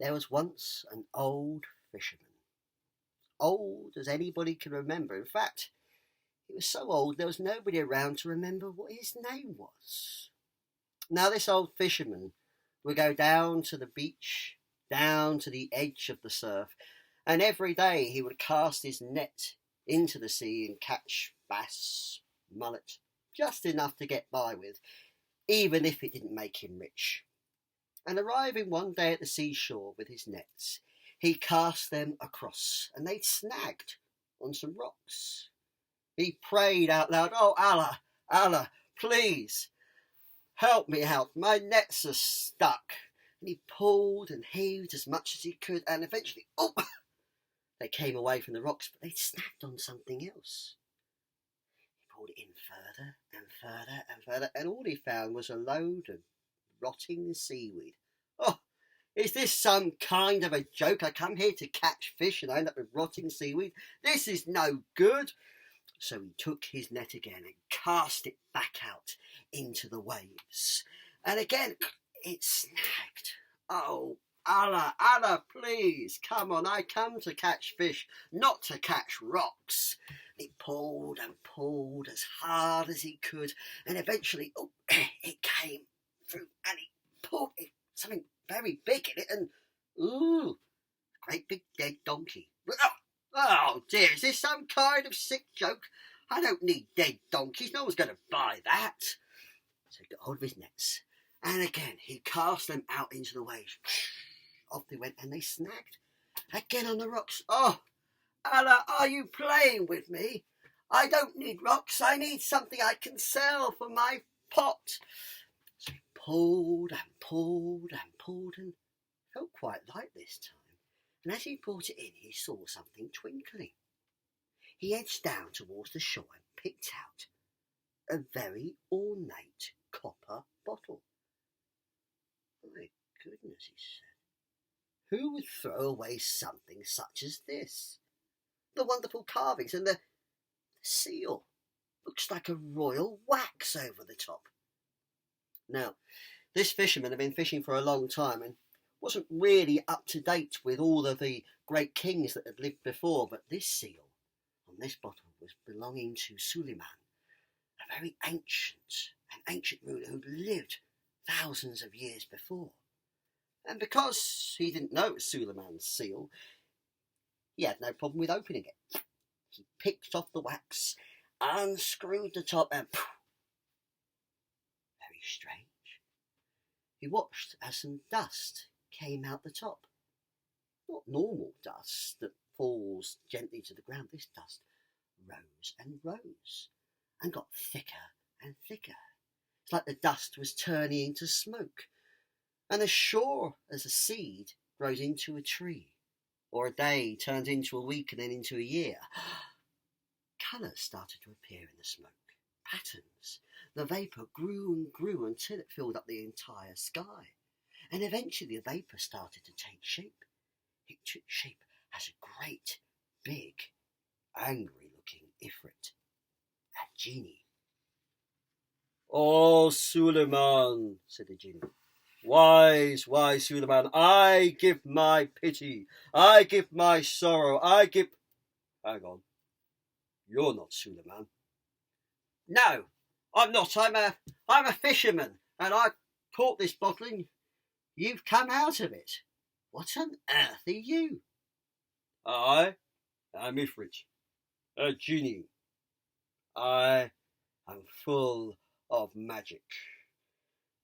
There was once an old fisherman, old as anybody can remember. In fact, he was so old there was nobody around to remember what his name was. Now, this old fisherman would go down to the beach, down to the edge of the surf, and every day he would cast his net into the sea and catch bass, mullet, just enough to get by with, even if it didn't make him rich. And arriving one day at the seashore with his nets, he cast them across, and they snagged on some rocks. He prayed out loud, "Oh, Allah, Allah, please, help me out. My nets are stuck." And he pulled and heaved as much as he could, and eventually, they came away from the rocks, but they'd snagged on something else. He pulled it in further and further and further, and all he found was a load of rotting seaweed. "Oh, is this some kind of a joke? I come here to catch fish and I end up with rotting seaweed. This is no good." So he took his net again and cast it back out into the waves. And again, it snagged. "Oh, Allah, Allah, please, come on, I come to catch fish, not to catch rocks." He pulled and pulled as hard as he could, and eventually, it came through, and he pulled something very big in it, and a great big dead donkey. "Oh dear, is this some kind of sick joke? I don't need dead donkeys, no one's going to buy that." So he got hold of his nets, and again he cast them out into the waves. Off they went, and they snagged again on the rocks. "Oh, Allah, are you playing with me? I don't need rocks, I need something I can sell for my pot." So he pulled and pulled and pulled, and felt quite light this time. And as he brought it in, he saw something twinkling. He edged down towards the shore and picked out a very ornate copper bottle. "My goodness," he said, "who would throw away something such as this? The wonderful carvings and the seal looks like a royal wax over the top." Now, this fisherman had been fishing for a long time and wasn't really up to date with all of the great kings that had lived before, but this seal on this bottle was belonging to Suleiman, a very ancient ruler who'd lived thousands of years before. And because he didn't know it was Suleiman's seal, he had no problem with opening it. He picked off the wax, unscrewed the top, and very strange. He watched as some dust came out the top. Not normal dust that falls gently to the ground. This dust rose and rose and got thicker and thicker. It's like the dust was turning into smoke. And as sure as a seed grows into a tree, or a day turns into a week and then into a year, colours started to appear in the smoke, patterns. The vapour grew and grew until it filled up the entire sky. And eventually the vapour started to take shape. It took shape as a great, big, angry-looking ifrit, a genie. "Oh, Suleiman," said the genie, wise Suleiman, I give my pity, I give my sorrow, Hang on, you're not Suleiman." "No, I'm not. I'm a fisherman, and I caught this bottle and you've come out of it. What on earth are you?" "I am Ifrit, a genie. I am full of magic.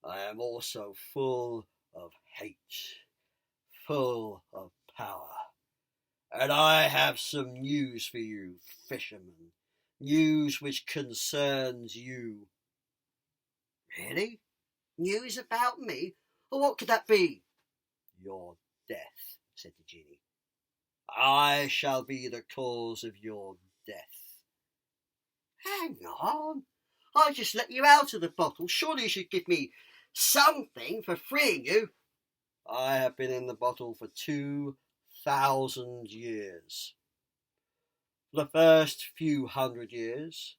I am also full of hate, full of power. And I have some news for you, fisherman. News which concerns you." "Really? News about me? Well, what could that be?" "Your death," said the genie. "I shall be the cause of your death." "Hang on. I just let you out of the bottle. Surely you should give me something for freeing you." "I have been in the bottle for 2,000 years. For the first few hundred years,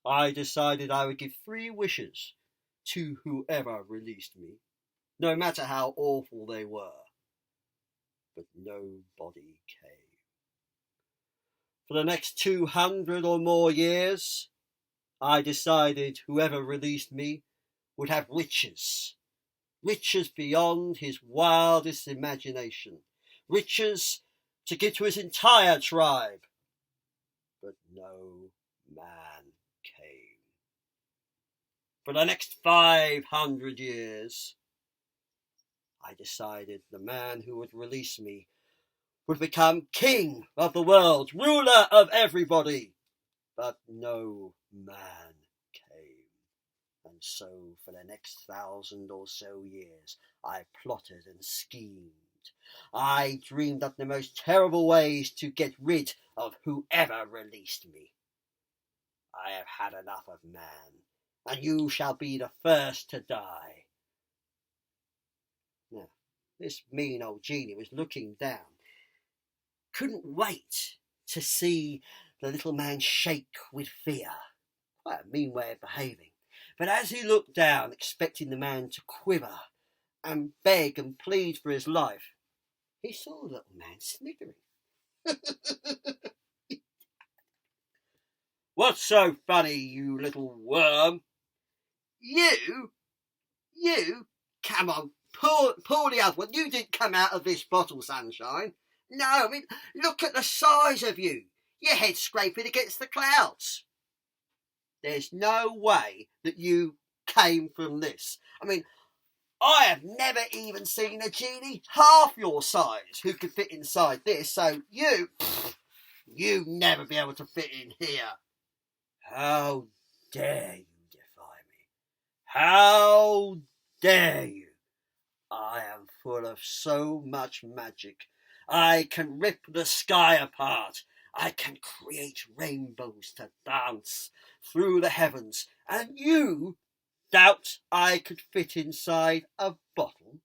I decided I would give 3 wishes to whoever released me, no matter how awful they were. but nobody came. For the next 200 or more years, I decided whoever released me would have riches. Riches beyond his wildest imagination. Riches to give to his entire tribe. But no man came. For the next 500 years, I decided the man who would release me would become king of the world, ruler of everybody. But no man came. And so for the next 1,000 or so years, I plotted and schemed. I dreamed up the most terrible ways to get rid of whoever released me. I have had enough of man, and you shall be the first to die. Now, this mean old genie was looking down. Couldn't wait to see the little man shake with fear. Quite a mean way of behaving. But as he looked down, expecting the man to quiver and beg and plead for his life, he saw the little man sniggering. What's so funny, you little worm? You? Come on, pull the other one. You didn't come out of this bottle, Sunshine. No, I mean, look at the size of you. Your head's scraping against the clouds. There's no way that you came from this. I mean, I have never even seen a genie half your size who could fit inside this, so you never be able to fit in here. How dare you defy me? How dare you? I am full of so much magic. I can rip the sky apart. I can create rainbows to dance through the heavens. And you doubt I could fit inside a bottle?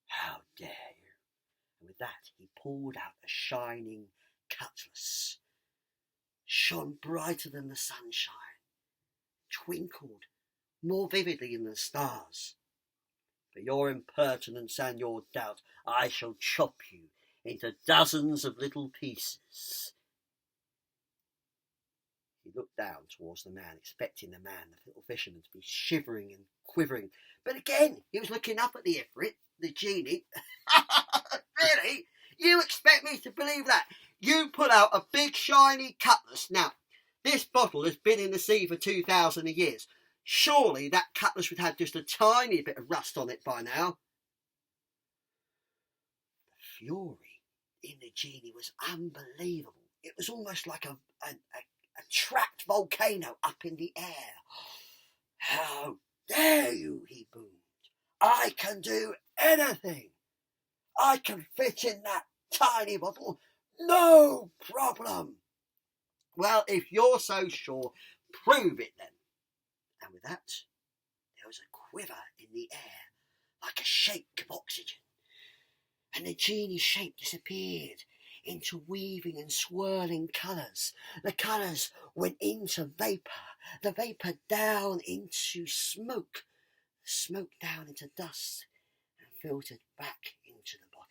How dare you? And with that, he pulled out a shining cutlass. Shone brighter than the sunshine. Twinkled more vividly than the stars. For your impertinence and your doubt, I shall chop you into dozens of little pieces. He looked down towards the man, expecting the little fisherman, to be shivering and quivering. But again, he was looking up at the Ifrit, the genie. Really? You expect me to believe that? You pull out a big shiny cutlass. Now, this bottle has been in the sea for 2,000 years. Surely that cutlass would have just a tiny bit of rust on it by now. The fury in the genie was unbelievable. It was almost like a trapped volcano up in the air. How dare you, he boomed. I can do anything. I can fit in that tiny bottle. No problem. Well, if you're so sure, prove it then. And with that, there was a quiver in the air, like a shake of oxygen. And the genie's shape disappeared into weaving and swirling colours. The colours went into vapour, the vapour down into smoke, the smoke down into dust, and filtered back into the bottle.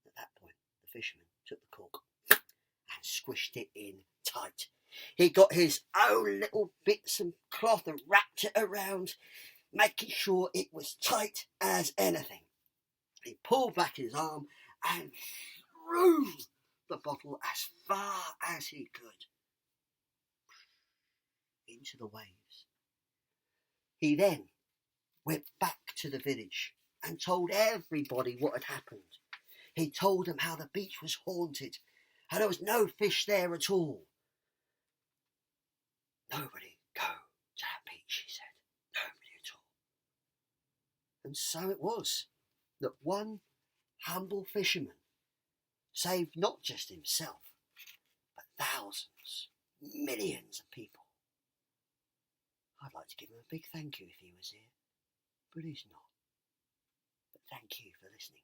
At that point, the fisherman took the cork and squished it in tight. He got his own little bits of cloth and wrapped it around, making sure it was tight as anything. He pulled back his arm and threw the bottle as far as he could into the waves. He then went back to the village and told everybody what had happened. He told them how the beach was haunted and there was no fish there at all. Nobody go to that beach, he said. Nobody at all. And so it was that one humble fisherman saved not just himself, but thousands, millions of people. I'd like to give him a big thank you if he was here, but he's not. But thank you for listening.